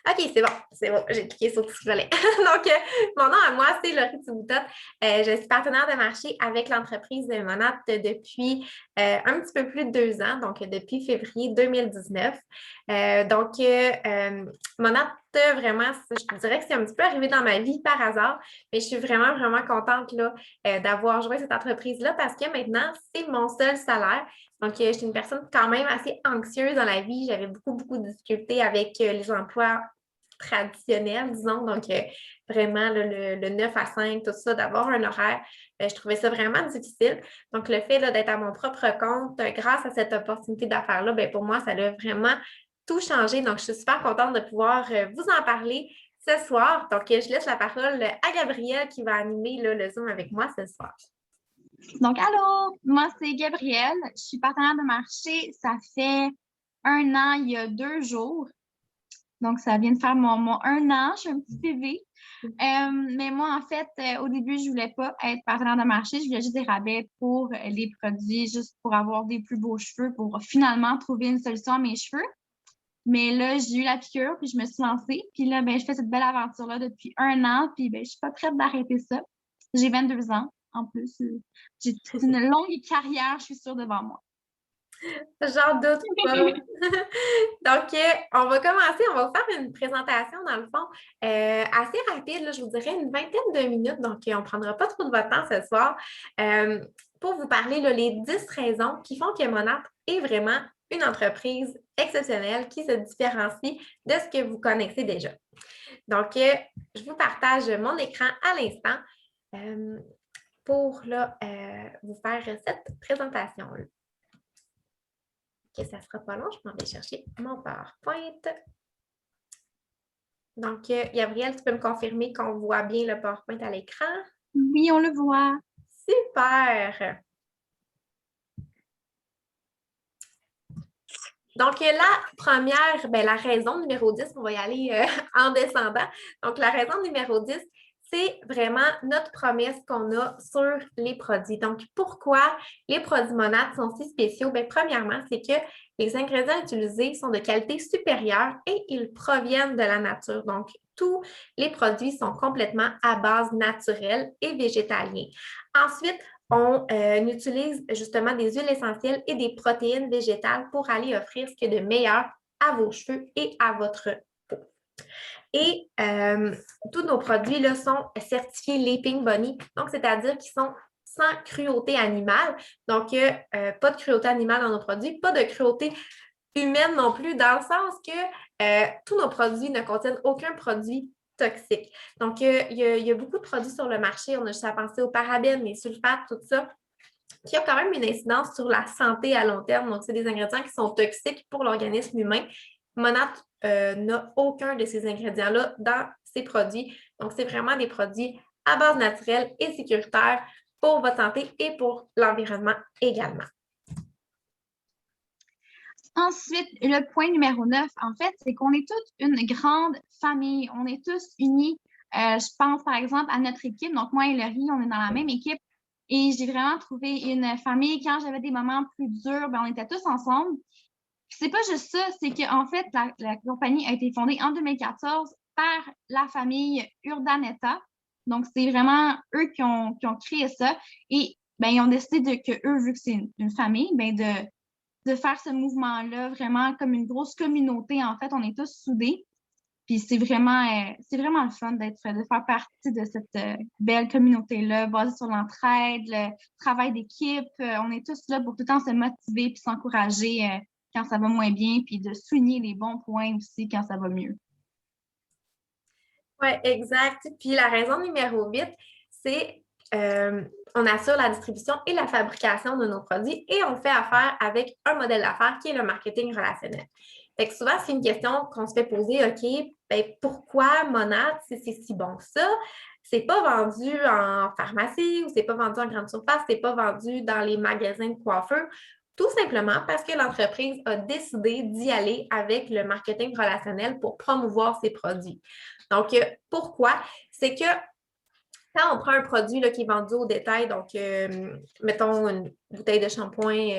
OK, c'est bon, j'ai cliqué sur tout ce que je voulais. Donc, mon nom à moi, c'est Laurie Thiboutot. Je suis partenaire de marché avec l'entreprise Monat depuis un petit peu plus de 2 ans, donc depuis février 2019. Monat, vraiment, je te dirais que c'est un petit peu arrivé dans ma vie par hasard, mais je suis vraiment, vraiment contente là, d'avoir joint cette entreprise-là parce que maintenant, c'est mon seul salaire. Donc, je suis une personne quand même assez anxieuse dans la vie. J'avais beaucoup, beaucoup de difficultés avec les emplois traditionnels, disons. Donc, vraiment, là, le 9 à 5, tout ça, d'avoir un horaire, je trouvais ça vraiment difficile. Donc, le fait là, d'être à mon propre compte, grâce à cette opportunité d'affaires-là, ben, pour moi, ça a vraiment tout changé. Donc, je suis super contente de pouvoir vous en parler ce soir. Donc, je laisse la parole à Gabrielle qui va animer là, le Zoom avec moi ce soir. Donc, allô, moi c'est Gabrielle, je suis partenaire de marché, ça fait 1 an, il y a 2 jours. Donc, ça vient de faire mon 1 an, je suis un petit bébé. Mais moi, en fait, au début, je voulais pas être partenaire de marché, je voulais juste des rabais pour les produits, juste pour avoir des plus beaux cheveux, pour finalement trouver une solution à mes cheveux. Mais là, j'ai eu la piqûre, puis je me suis lancée. Puis là, ben, je fais cette belle aventure-là depuis 1 an, puis ben, je suis pas prête d'arrêter ça. J'ai 22 ans, en plus. J'ai une longue carrière, je suis sûre, devant moi. J'en doute pas. Donc, on va commencer, on va vous faire une présentation, dans le fond, assez rapide, là, je vous dirais une vingtaine de minutes, donc on ne prendra pas trop de votre temps ce soir, pour vous parler là, les 10 raisons qui font que Monat est vraiment une entreprise exceptionnelle qui se différencie de ce que vous connaissez déjà. Donc, je vous partage mon écran à l'instant pour là, vous faire cette présentation-là. OK, ça ne sera pas long, je m'en vais chercher mon PowerPoint. Donc, Gabrielle, tu peux me confirmer qu'on voit bien le PowerPoint à l'écran? Oui, on le voit. Super! Donc, la première, ben, la raison numéro 10, on va y aller en descendant. Donc, la raison numéro 10, c'est vraiment notre promesse qu'on a sur les produits. Donc, pourquoi les produits Monat sont si spéciaux? Bien, premièrement, c'est que les ingrédients utilisés sont de qualité supérieure et ils proviennent de la nature. Donc, tous les produits sont complètement à base naturelle et végétalienne. Ensuite, on utilise justement des huiles essentielles et des protéines végétales pour aller offrir ce qu'il y a de meilleur à vos cheveux et à votre peau. Et tous nos produits là, sont certifiés Leaping Bunny, donc c'est-à-dire qu'ils sont sans cruauté animale. Donc, pas de cruauté animale dans nos produits, pas de cruauté humaine non plus, dans le sens que tous nos produits ne contiennent aucun produit toxique. Donc, il y a beaucoup de produits sur le marché. On a juste à penser aux parabènes, les sulfates, tout ça, qui ont quand même une incidence sur la santé à long terme. Donc, c'est des ingrédients qui sont toxiques pour l'organisme humain. Monat n'a aucun de ces ingrédients-là dans ses produits. Donc, c'est vraiment des produits à base naturelle et sécuritaire pour votre santé et pour l'environnement également. Ensuite, le point numéro 9, en fait, c'est qu'on est toute une grande famille. On est tous unis. Je pense, par exemple, à notre équipe. Donc, moi et Laurie, on est dans la même équipe. Et j'ai vraiment trouvé une famille. Quand j'avais des moments plus durs, ben, on était tous ensemble. C'est pas juste ça, c'est qu'en fait, la compagnie a été fondée en 2014 par la famille Urdaneta. Donc, c'est vraiment eux qui ont créé ça. Et ben, ils ont décidé que eux, vu que c'est une famille, ben, de faire ce mouvement-là vraiment comme une grosse communauté. En fait, on est tous soudés. Puis c'est vraiment le fun de faire partie de cette belle communauté-là, basée sur l'entraide, le travail d'équipe. On est tous là pour tout le temps se motiver puis s'encourager quand ça va moins bien, puis de souligner les bons points aussi quand ça va mieux. Oui, exact. Puis la raison numéro 8, c'est on assure la distribution et la fabrication de nos produits et on fait affaire avec un modèle d'affaires qui est le marketing relationnel. Fait que souvent, c'est une question qu'on se fait poser, OK, ben pourquoi Monat, c'est si bon que ça? C'est pas vendu en pharmacie ou c'est pas vendu en grande surface, c'est pas vendu dans les magasins de coiffeurs. Tout simplement parce que l'entreprise a décidé d'y aller avec le marketing relationnel pour promouvoir ses produits. Donc, pourquoi? C'est que Quand on prend un produit là, qui est vendu au détail, donc mettons une bouteille de shampoing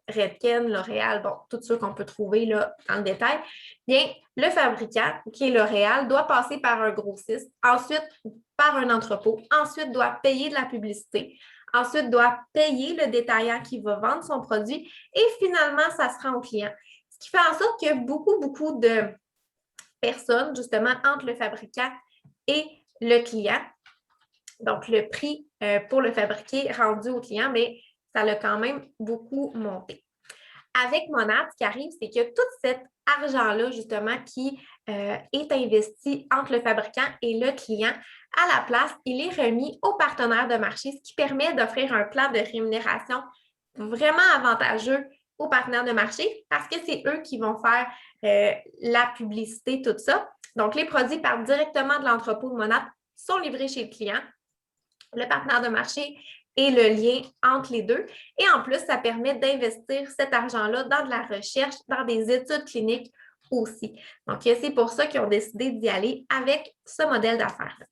Redken, L'Oréal, bon, tout ce qu'on peut trouver là, dans le détail, bien, le fabricant, qui est L'Oréal, doit passer par un grossiste, ensuite par un entrepôt, ensuite doit payer de la publicité, ensuite doit payer le détaillant qui va vendre son produit et finalement, ça se rend au client. Ce qui fait en sorte que beaucoup de personnes, justement, entre le fabricant et le client, donc, le prix pour le fabriquer rendu au client, mais ça l'a quand même beaucoup monté. Avec Monat, ce qui arrive, c'est que tout cet argent-là, justement, qui est investi entre le fabricant et le client, à la place, il est remis aux partenaires de marché, ce qui permet d'offrir un plan de rémunération vraiment avantageux aux partenaires de marché parce que c'est eux qui vont faire la publicité, tout ça. Donc, les produits partent directement de l'entrepôt de Monat, sont livrés chez le client. Le partenaire de marché et le lien entre les deux. Et en plus, ça permet d'investir cet argent-là dans de la recherche, dans des études cliniques aussi. Donc, c'est pour ça qu'ils ont décidé d'y aller avec ce modèle d'affaires-là.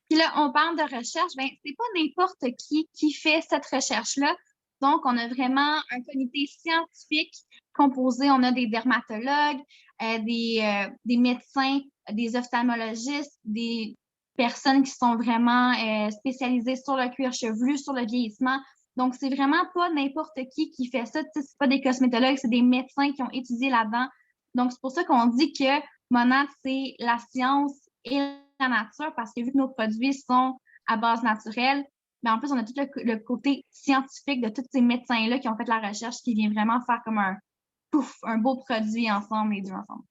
Puis là, on parle de recherche, bien, c'est pas n'importe qui fait cette recherche-là. Donc, on a vraiment un comité scientifique composé, on a des dermatologues, des médecins, des ophtalmologistes, des personnes qui sont vraiment spécialisées sur le cuir chevelu, sur le vieillissement. Donc, c'est vraiment pas n'importe qui fait ça. C'est pas des cosmétologues, c'est des médecins qui ont étudié là-dedans. Donc, c'est pour ça qu'on dit que Monat, c'est la science et la nature, parce que vu que nos produits sont à base naturelle, mais en plus, on a tout le côté scientifique de tous ces médecins-là qui ont fait la recherche, qui vient vraiment faire comme un beau produit ensemble, les deux ensemble.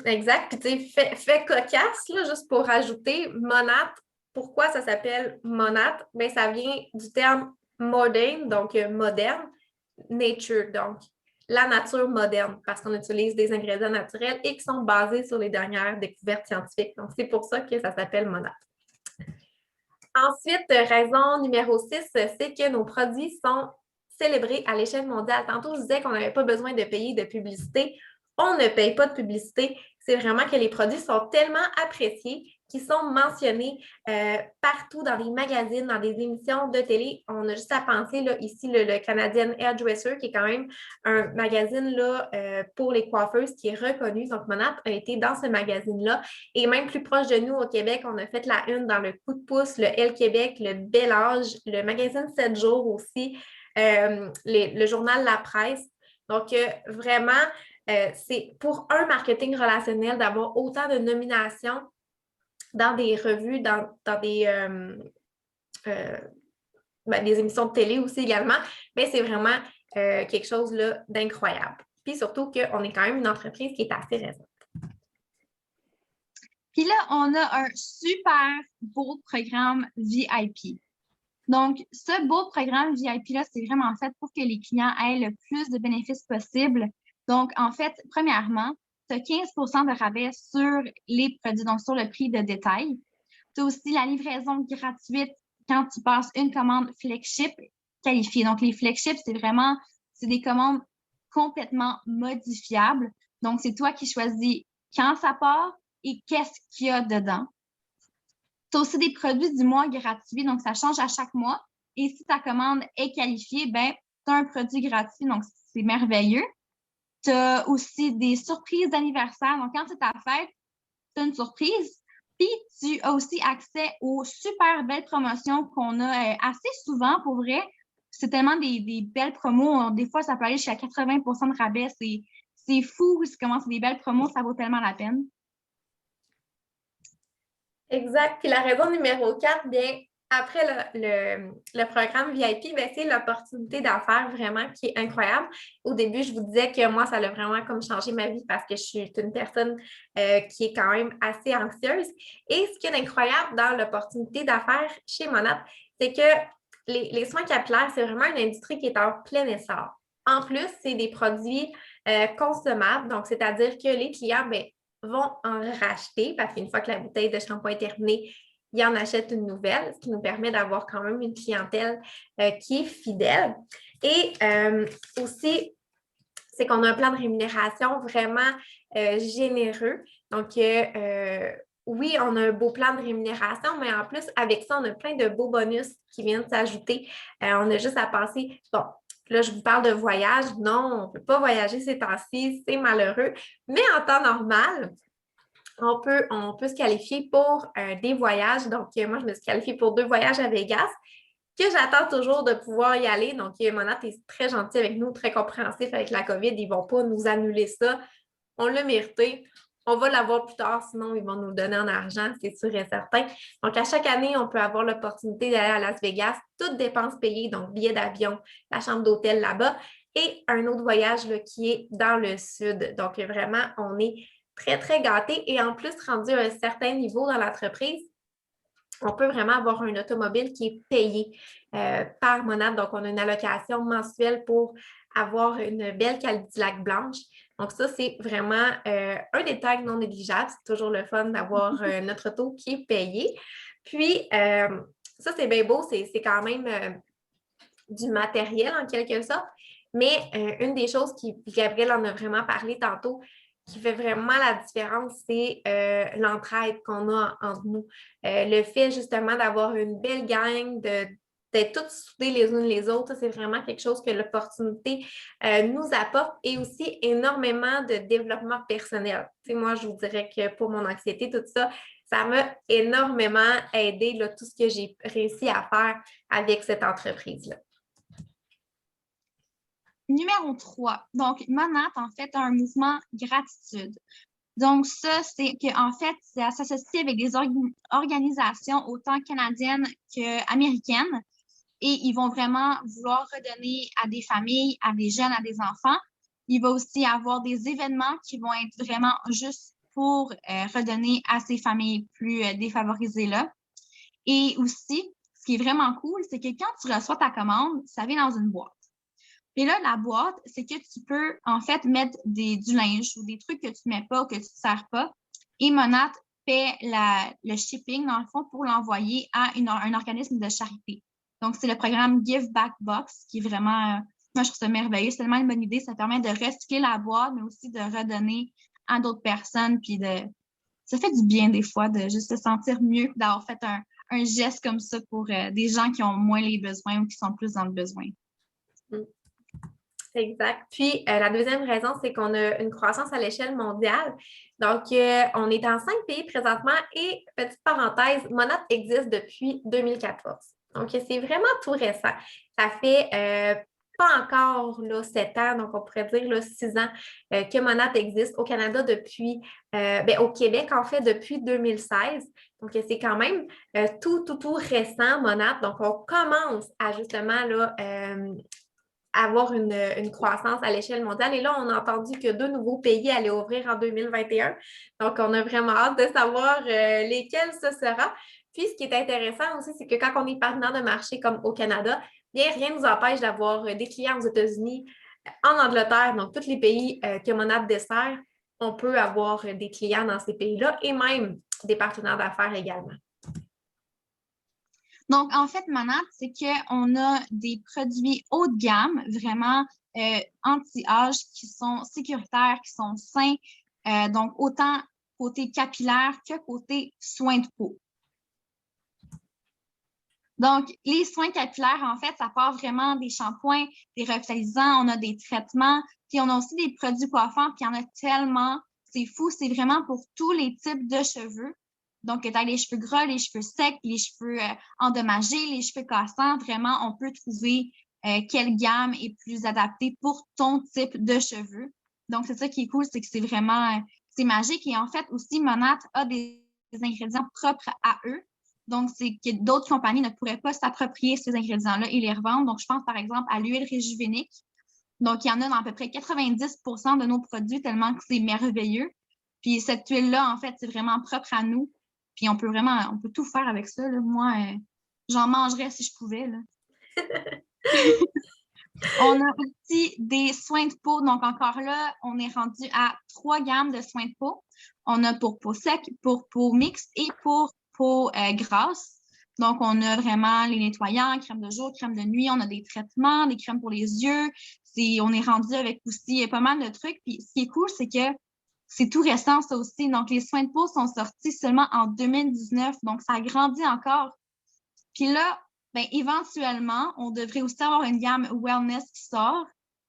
Exact. Puis, tu sais, fait cocasse, là, juste pour rajouter, Monat, pourquoi ça s'appelle Monat? Bien, ça vient du terme modern, donc moderne, nature, donc la nature moderne, parce qu'on utilise des ingrédients naturels et qui sont basés sur les dernières découvertes scientifiques. Donc, c'est pour ça que ça s'appelle Monat. Ensuite, raison numéro 6, c'est que nos produits sont célébrés à l'échelle mondiale. Tantôt, je disais qu'on n'avait pas besoin de payer de publicité. On ne paye pas de publicité. C'est vraiment que les produits sont tellement appréciés qu'ils sont mentionnés partout dans les magazines, dans des émissions de télé. On a juste à penser là, ici le Canadian Hairdresser, qui est quand même un magazine là, pour les coiffeuses qui est reconnu. Donc, Monat a été dans ce magazine-là. Et même plus proche de nous au Québec, on a fait la une dans le Coup de pouce, le Elle Québec, le Bel Âge, le magazine 7 jours aussi, le journal La Presse. Donc, vraiment, c'est pour un marketing relationnel d'avoir autant de nominations dans des revues, dans des émissions de télé aussi également, mais c'est vraiment quelque chose là, d'incroyable. Puis surtout qu'on est quand même une entreprise qui est assez récente. Puis là, on a un super beau programme VIP. Donc, ce beau programme VIP-là, c'est vraiment fait pour que les clients aient le plus de bénéfices possible. Donc, en fait, premièrement, tu as 15 de rabais sur les produits, donc sur le prix de détail. Tu as aussi la livraison gratuite quand tu passes une commande flagship qualifiée. Donc, les flagships, c'est des commandes complètement modifiables. Donc, c'est toi qui choisis quand ça part et qu'est-ce qu'il y a dedans. Tu as aussi des produits du mois gratuits, donc ça change à chaque mois. Et si ta commande est qualifiée, ben, tu as un produit gratuit, donc c'est merveilleux. Tu as aussi des surprises d'anniversaire. Donc, quand c'est ta fête, tu as une surprise. Puis, tu as aussi accès aux super belles promotions qu'on a assez souvent, pour vrai. C'est tellement des belles promos. Des fois, ça peut aller jusqu'à 80 de rabais. C'est fou comment c'est des belles promos. Ça vaut tellement la peine. Exact. Puis la raison numéro 4, bien, après le programme VIP, bien, c'est l'opportunité d'affaires vraiment qui est incroyable. Au début, je vous disais que moi, ça a vraiment comme changé ma vie parce que je suis une personne qui est quand même assez anxieuse. Et ce qui est incroyable dans l'opportunité d'affaires chez Monat, c'est que les soins capillaires, c'est vraiment une industrie qui est en plein essor. En plus, c'est des produits consommables, donc c'est-à-dire que les clients, bien, vont en racheter parce qu'une fois que la bouteille de shampoing est terminée, ils en achètent une nouvelle, ce qui nous permet d'avoir quand même une clientèle qui est fidèle. Et aussi, c'est qu'on a un plan de rémunération vraiment généreux. Donc, oui, on a un beau plan de rémunération, mais en plus, avec ça, on a plein de beaux bonus qui viennent s'ajouter. On a juste à passer. Bon, là, je vous parle de voyage. Non, on ne peut pas voyager ces temps-ci, c'est malheureux. Mais en temps normal, on peut se qualifier pour des voyages. Donc, moi, je me suis qualifiée pour 2 voyages à Vegas que j'attends toujours de pouvoir y aller. Donc, Monat est très gentil avec nous, très compréhensif avec la COVID. Ils ne vont pas nous annuler ça. On l'a mérité. On va l'avoir plus tard, sinon ils vont nous le donner en argent, c'est sûr et certain. Donc, à chaque année, on peut avoir l'opportunité d'aller à Las Vegas, toutes dépenses payées, donc billets d'avion, la chambre d'hôtel là-bas, et un autre voyage là, qui est dans le sud. Donc, vraiment, on est très, très gâtés. Et en plus, rendu à un certain niveau dans l'entreprise, on peut vraiment avoir un automobile qui est payé par Monad. Donc, on a une allocation mensuelle pour avoir une belle Cadillac blanche. Donc, ça, c'est vraiment un détail non négligeable. C'est toujours le fun d'avoir notre auto qui est payé. Puis, ça, c'est bien beau. C'est quand même du matériel en quelque sorte. Mais une des choses Gabriel en a vraiment parlé tantôt, qui fait vraiment la différence, c'est l'entraide qu'on a entre nous. Le fait justement d'avoir une belle gang, d'être toutes soudées les unes les autres, c'est vraiment quelque chose que l'opportunité nous apporte et aussi énormément de développement personnel. Tu sais, moi, je vous dirais que pour mon anxiété, tout ça, ça m'a énormément aidé, là, tout ce que j'ai réussi à faire avec cette entreprise-là. Numéro 3. Donc, Monat, en fait, a un mouvement gratitude. Donc, ça, c'est qu'en fait, ça s'associe avec des organisations autant canadiennes qu'américaines et ils vont vraiment vouloir redonner à des familles, à des jeunes, à des enfants. Il va aussi avoir des événements qui vont être vraiment juste pour redonner à ces familles plus défavorisées-là. Et aussi, ce qui est vraiment cool, c'est que quand tu reçois ta commande, ça vient dans une boîte. Et là, la boîte, c'est que tu peux, en fait, mettre du linge ou des trucs que tu ne mets pas ou que tu ne sers pas. Et Monat fait le shipping, dans le fond, pour l'envoyer à un organisme de charité. Donc, c'est le programme Give Back Box qui est vraiment, moi, je trouve ça merveilleux. C'est tellement une bonne idée. Ça permet de recycler la boîte, mais aussi de redonner à d'autres personnes. Puis ça fait du bien, des fois, de juste se sentir mieux d'avoir fait un geste comme ça pour des gens qui ont moins les besoins ou qui sont plus dans le besoin. Exact. Puis, la deuxième raison, c'est qu'on a une croissance à l'échelle mondiale. Donc, on est en 5 pays présentement et, petite parenthèse, Monat existe depuis 2014. Donc, c'est vraiment tout récent. Ça fait pas encore là, 7 ans, donc on pourrait dire là, 6 ans que Monat existe au Canada depuis, au Québec, en fait, depuis 2016. Donc, c'est quand même tout récent, Monat. Donc, on commence à justement là, avoir une croissance à l'échelle mondiale. Et là, on a entendu que 2 nouveaux pays allaient ouvrir en 2021. Donc, on a vraiment hâte de savoir lesquels ce sera. Puis, ce qui est intéressant aussi, c'est que quand on est partenaire de marché comme au Canada, bien, rien ne nous empêche d'avoir des clients aux États-Unis, en Angleterre, donc tous les pays que Monat dessert, on peut avoir des clients dans ces pays-là et même des partenaires d'affaires également. Donc, en fait, Monat, c'est qu'on a des produits haut de gamme, vraiment anti-âge, qui sont sécuritaires, qui sont sains, donc autant côté capillaire que côté soins de peau. Donc, les soins capillaires, en fait, ça part vraiment des shampoings, des revitalisants, on a des traitements, puis on a aussi des produits coiffants, puis il y en a tellement, c'est fou, c'est vraiment pour tous les types de cheveux. Donc, tu as les cheveux gras, les cheveux secs, les cheveux endommagés, les cheveux cassants. Vraiment, on peut trouver quelle gamme est plus adaptée pour ton type de cheveux. Donc, c'est ça qui est cool, c'est que c'est vraiment, c'est magique. Et en fait, aussi, Monat a des ingrédients propres à eux. Donc, c'est que d'autres compagnies ne pourraient pas s'approprier ces ingrédients-là et les revendre. Donc, je pense par exemple à l'huile Réguvenique. Donc, il y en a dans à peu près 90% de nos produits tellement que c'est merveilleux. Puis, cette huile-là, en fait, c'est vraiment propre à nous. Puis, on peut tout faire avec ça. Là. Moi, j'en mangerais si je pouvais. Là. On a aussi des soins de peau. Donc, encore là, on est rendu à 3 gammes de soins de peau. On a pour peau sec, pour peau mixte et pour peau grasse. Donc, on a vraiment les nettoyants, crème de jour, crème de nuit. On a des traitements, des crèmes pour les yeux. On est rendu avec aussi pas mal de trucs. Puis, ce qui est cool, c'est que c'est tout récent, ça aussi. Donc, les soins de peau sont sortis seulement en 2019. Donc, ça grandit encore. Puis là, ben, éventuellement, on devrait aussi avoir une gamme wellness qui sort.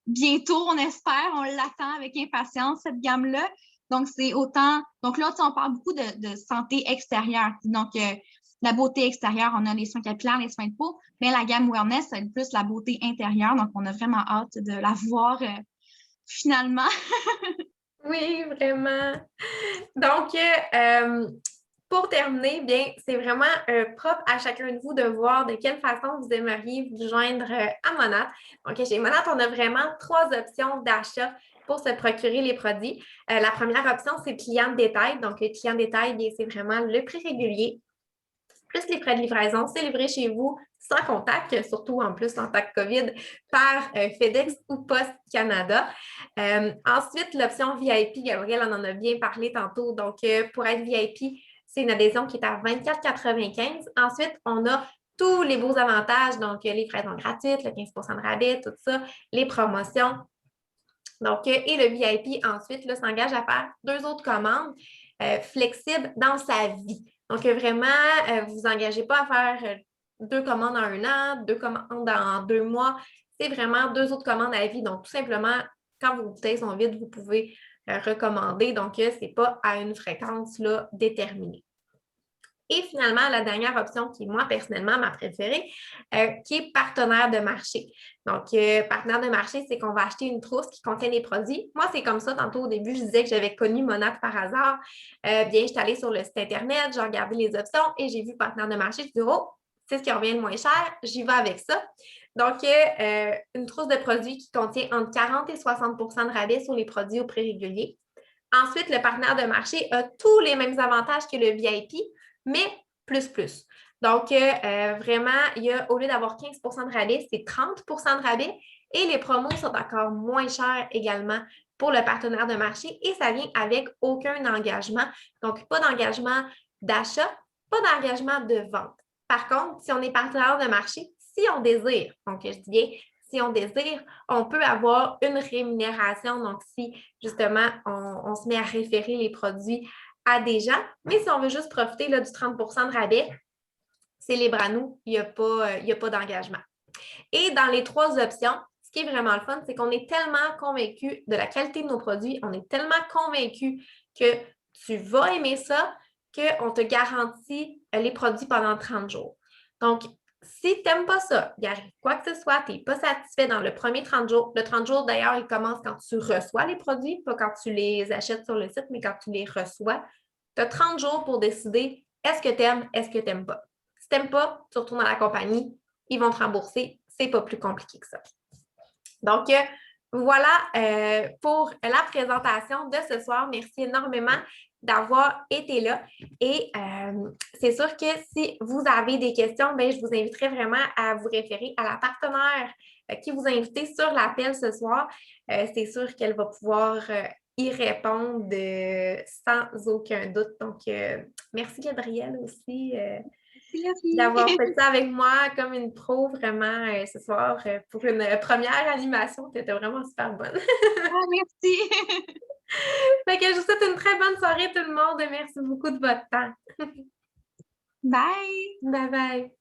Bientôt, on espère, on l'attend avec impatience, cette gamme-là. Donc, c'est autant. Donc là, on parle beaucoup de santé extérieure. Donc, la beauté extérieure, on a les soins capillaires, les soins de peau. Mais la gamme wellness, c'est plus la beauté intérieure. Donc, on a vraiment hâte de la voir finalement. Oui, vraiment. Donc, pour terminer, bien, c'est vraiment propre à chacun de vous de voir de quelle façon vous aimeriez vous joindre à Monat. Donc, chez Monat, on a vraiment 3 options d'achat pour se procurer les produits. La première option, c'est le client de détail. Donc, le client de détail, bien, c'est vraiment le prix régulier plus les frais de livraison, c'est livré chez vous sans contact, surtout en plus en temps de COVID, par FedEx ou Post Canada. Ensuite, l'option VIP, Gabrielle en a bien parlé tantôt. Donc, pour être VIP, c'est une adhésion qui est à 24,95. Ensuite, on a tous les beaux avantages, donc les livraisons gratuites, le 15 de rabais, tout ça, les promotions. Donc, et le VIP, ensuite, s'engage à faire 2 autres commandes flexibles dans sa vie. Donc, vraiment, vous vous engagez pas à faire 2 commandes en 1 an, 2 commandes en 2 mois. C'est vraiment 2 autres commandes à vie. Donc, tout simplement, quand vos bouteilles sont vides, vous pouvez recommander. Donc, ce n'est pas à une fréquence là, déterminée. Et finalement, la dernière option qui est, moi, personnellement, ma préférée, qui est partenaire de marché. Donc, partenaire de marché, c'est qu'on va acheter une trousse qui contient des produits. Moi, c'est comme ça. Tantôt, au début, je disais que j'avais connu Monat par hasard. Bien, je suis allée sur le site Internet, j'ai regardé les options et j'ai vu partenaire de marché. Je dis, oh, c'est ce qui revient le moins cher. J'y vais avec ça. Donc, une trousse de produits qui contient entre 40 et 60 de rabais sur les produits au prix régulier. Ensuite, le partenaire de marché a tous les mêmes avantages que le VIP, mais plus. Donc, vraiment, au lieu d'avoir 15 de rabais, c'est 30 de rabais et les promos sont encore moins chers également pour le partenaire de marché et ça vient avec aucun engagement. Donc, pas d'engagement d'achat, pas d'engagement de vente. Par contre, si on est partenaire de marché, si on désire, donc je dis bien, si on désire, on peut avoir une rémunération. Donc, si justement, on se met à référer les produits à des gens, mais si on veut juste profiter là, du 30 de rabais, c'est libre à nous, il n'y a pas d'engagement. Et dans les 3 options, ce qui est vraiment le fun, c'est qu'on est tellement convaincu de la qualité de nos produits, on est tellement convaincu que tu vas aimer ça, qu'on te garantit les produits pendant 30 jours. Donc, si tu n'aimes pas ça, il arrive quoi que ce soit, tu n'es pas satisfait dans le premier 30 jours. Le 30 jours, d'ailleurs, il commence quand tu reçois les produits, pas quand tu les achètes sur le site, mais quand tu les reçois. Tu as 30 jours pour décider est-ce que tu aimes, est-ce que tu n'aimes pas. Si tu n'aimes pas, tu retournes à la compagnie, ils vont te rembourser. C'est pas plus compliqué que ça. Donc, voilà pour la présentation de ce soir. Merci énormément d'avoir été là. Et c'est sûr que si vous avez des questions, bien, je vous inviterai vraiment à vous référer à la partenaire qui vous a invité sur l'appel ce soir. C'est sûr qu'elle va pouvoir y répondre sans aucun doute. Donc, merci Gabrielle aussi d'avoir fait ça avec moi comme une pro vraiment ce soir pour une première animation. Tu étais vraiment super bonne. Ah, merci. Fait que je vous souhaite une très bonne soirée tout le monde. Merci beaucoup de votre temps. Bye. Bye bye.